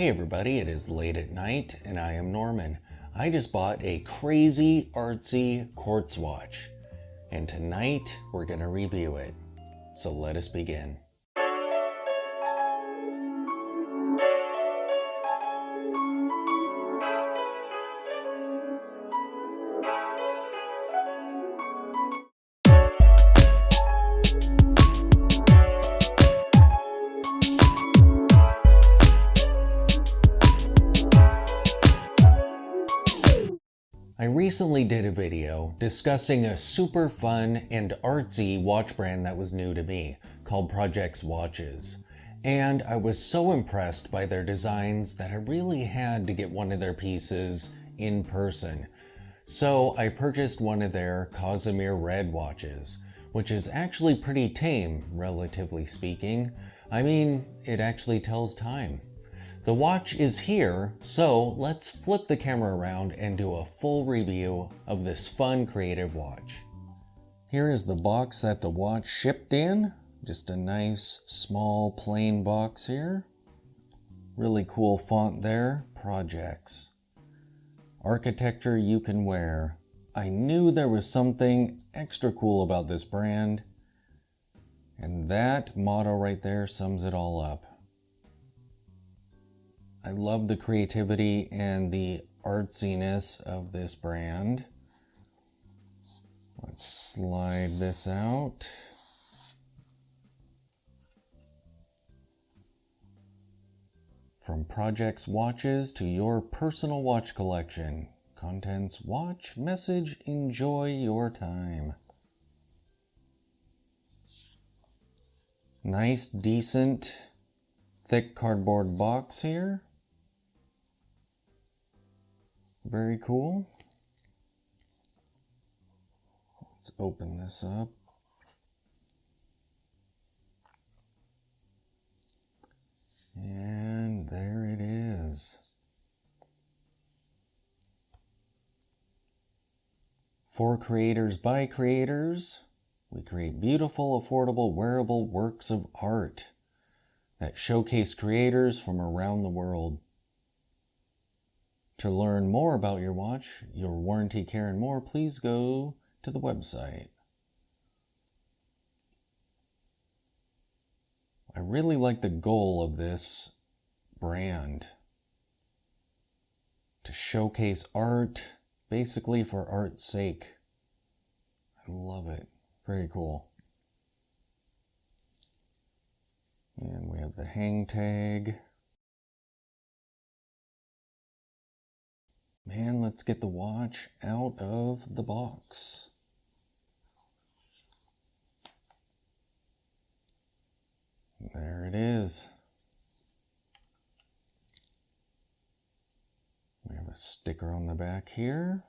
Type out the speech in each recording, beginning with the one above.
Hey everybody, it is late at night and I am Norman. I just bought a crazy artsy quartz watch and tonight we're going to review it. So let us begin. I recently did a video discussing a super fun and artsy watch brand that was new to me called Projects Watches. And I was so impressed by their designs that I really had to get one of their pieces in person. So I purchased one of their Kazimir Red watches, which is actually pretty tame, relatively speaking. I mean, it actually tells time. The watch is here, so let's flip the camera around and do a full review of this fun, creative watch. Here is the box that the watch shipped in. Just a nice, small, plain box here. Really cool font there, Projects. Architecture you can wear. I knew there was something extra cool about this brand, and that motto right there sums it all up. I love the creativity and the artsiness of this brand. Let's slide this out. From Projects Watches to your personal watch collection. Contents: watch, message, enjoy your time. Nice, decent, thick cardboard box here. Very cool. Let's open this up. And there it is. For creators by creators, we create beautiful, affordable, wearable works of art that showcase creators from around the world. To learn more about your watch, your warranty, care, and more, please go to the website. I really like the goal of this brand. To showcase art, basically for art's sake. I love it. Very cool. And we have the hang tag. Man, let's get the watch out of the box. There it is. We have a sticker on the back here.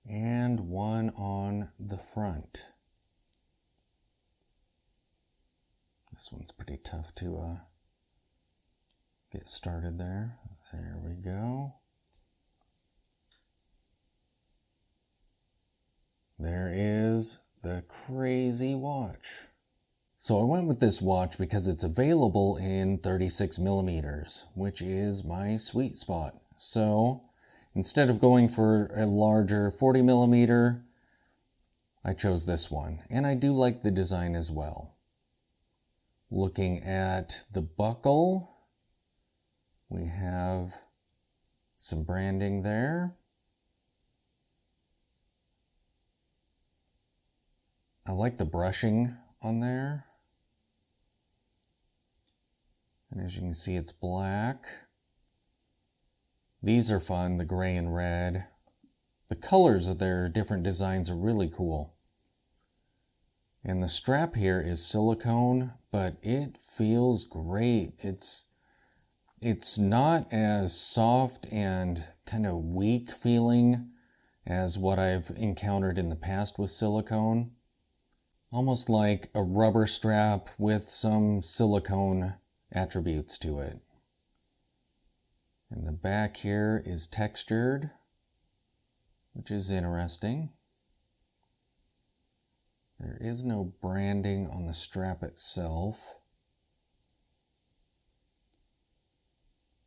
And one on the front. This one's pretty tough to get started there. There we go. There is the crazy watch. So I went with this watch because it's available in 36 millimeters, which is my sweet spot. So instead of going for a larger 40 millimeter, I chose this one. And I do like the design as well. Looking at the buckle, we have some branding there. I like the brushing on there. And as you can see, it's black. These are fun, the gray and red. The colors of their different designs are really cool. And the strap here is silicone, but it feels great. It's not as soft and kind of weak feeling as what I've encountered in the past with silicone. Almost like a rubber strap with some silicone attributes to it. And the back here is textured, which is interesting. There is no branding on the strap itself.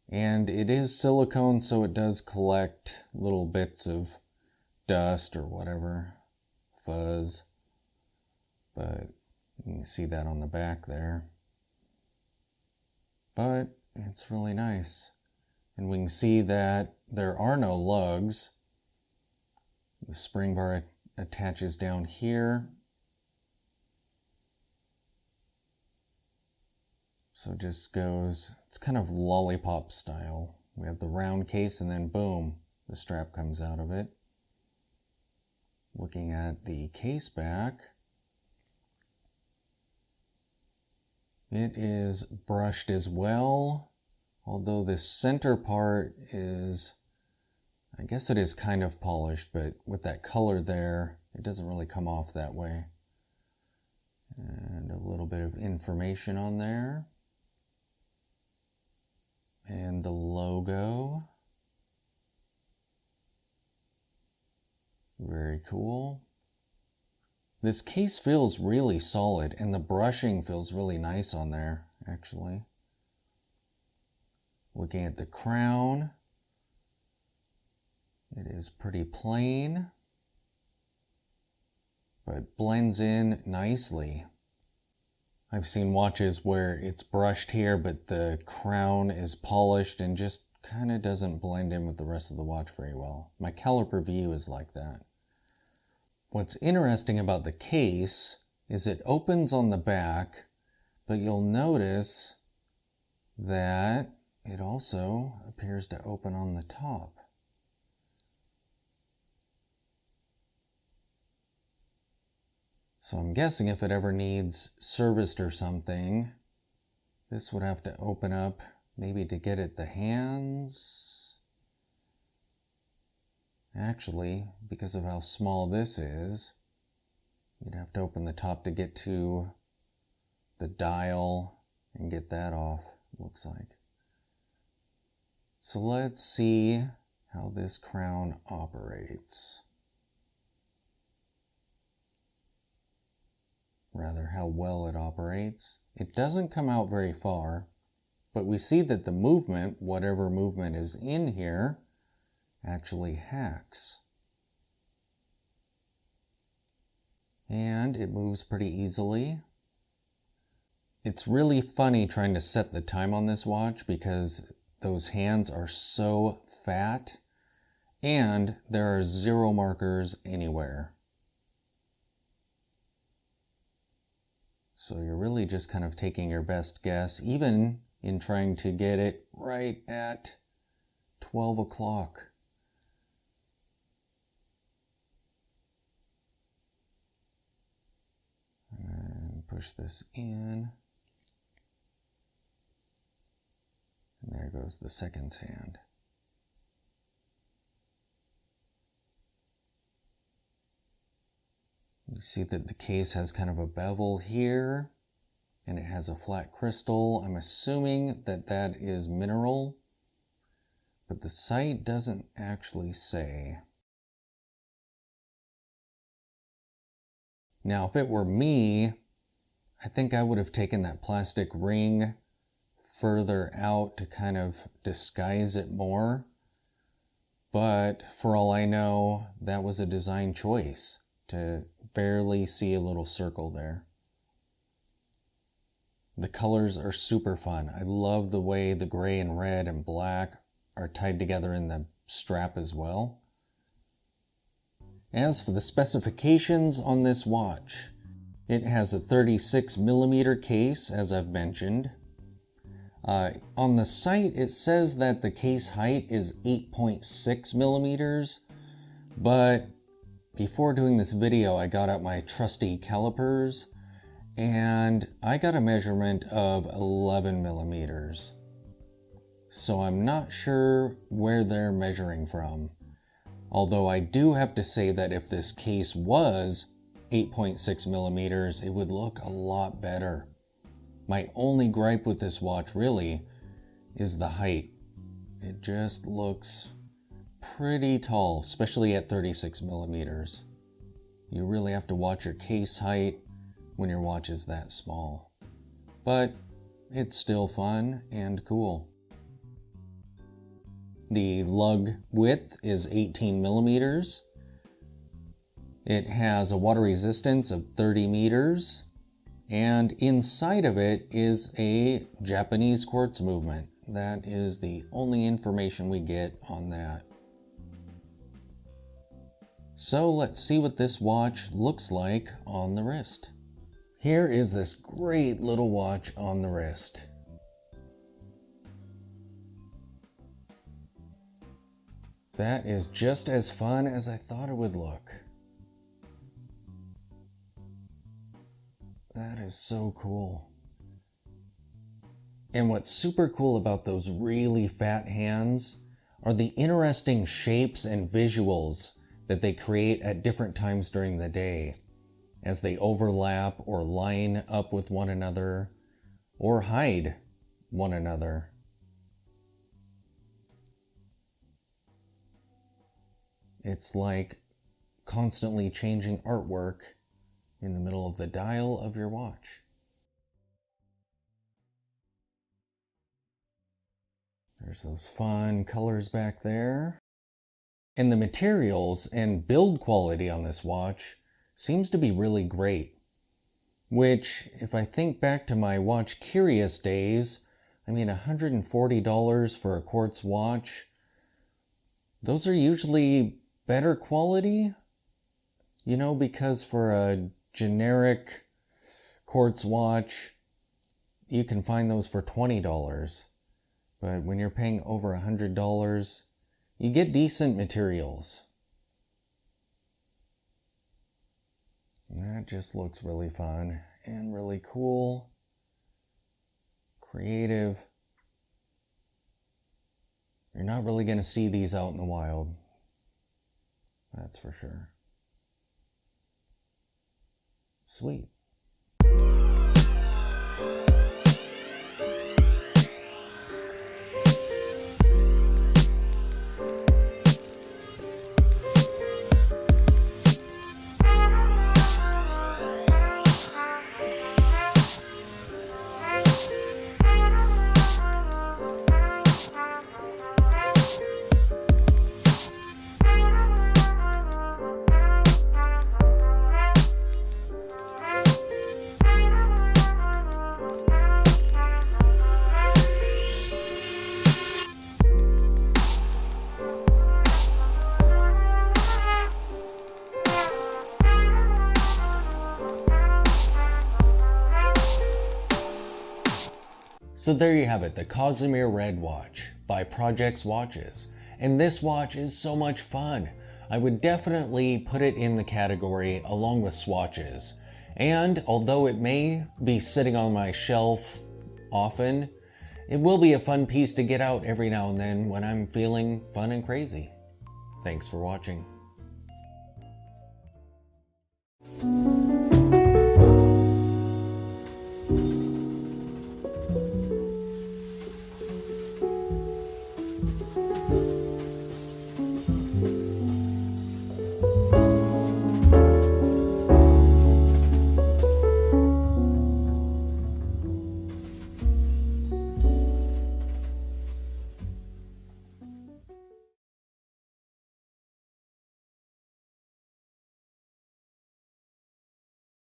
And it is silicone, so it does collect little bits of dust or whatever, fuzz. But you can see that on the back there. But it's really nice. And we can see that there are no lugs. The spring bar attaches down here. So it just goes, it's kind of lollipop style. We have the round case and then boom, the strap comes out of it. Looking at the case back, it is brushed as well, although this center part is, I guess it is kind of polished, but with that color there, it doesn't really come off that way. And a little bit of information on there. And the logo. Very cool. This case feels really solid, and the brushing feels really nice on there, actually. Looking at the crown, it is pretty plain, but blends in nicely. I've seen watches where it's brushed here, but the crown is polished and just kind of doesn't blend in with the rest of the watch very well. My caliper view is like that. What's interesting about the case is it opens on the back, but you'll notice that it also appears to open on the top. So I'm guessing if it ever needs serviced or something, this would have to open up maybe to get at the hands. Actually, because of how small this is, you'd have to open the top to get to the dial and get that off, looks like. So let's see how this crown operates. Rather, how well it operates. It doesn't come out very far, but we see that the movement, whatever movement is in here, actually hacks. And it moves pretty easily. It's really funny trying to set the time on this watch because those hands are so fat and there are 0 markers anywhere. So you're really just kind of taking your best guess, even in trying to get it right at 12 o'clock. And push this in. And there goes the seconds hand. You see that the case has kind of a bevel here, and it has a flat crystal. I'm assuming that that is mineral, but the site doesn't actually say. Now, if it were me, I think I would have taken that plastic ring further out to kind of disguise it more. But for all I know, that was a design choice to barely see a little circle there. The colors are super fun. I love the way the gray and red and black are tied together in the strap as well. As for the specifications on this watch, it has a 36mm case, as I've mentioned. On the site, it says that the case height is 8.6mm, but before doing this video, I got out my trusty calipers, and I got a measurement of 11mm. So I'm not sure where they're measuring from. Although I do have to say that if this case was 8.6mm, it would look a lot better. My only gripe with this watch really is the height. it just looks pretty tall, especially at 36 millimeters. You really have to watch your case height when your watch is that small. But it's still fun and cool. The lug width is 18 millimeters. It has a water resistance of 30 meters. And inside of it is a Japanese quartz movement. That is the only information we get on that. So let's see what this watch looks like on the wrist. Here is this great little watch on the wrist. That is just as fun as I thought it would look. That is so cool. And what's super cool about those really fat hands are the interesting shapes and visuals that they create at different times during the day as they overlap or line up with one another or hide one another. It's like constantly changing artwork in the middle of the dial of your watch. There's those fun colors back there. And the materials and build quality on this watch seems to be really great. Which, if I think back to my watch curious days, I mean $140 for a quartz watch, those are usually better quality, you know, because for a generic quartz watch, you can find those for $20. But when you're paying over $100, you get decent materials. And that just looks really fun and really cool, creative. You're not really going to see these out in the wild. That's for sure. Sweet. So there you have it, the Kazimir Red watch by Projects Watches. And this watch is so much fun. I would definitely put it in the category along with swatches. And although it may be sitting on my shelf often, it will be a fun piece to get out every now and then when I'm feeling fun and crazy. Thanks for watching.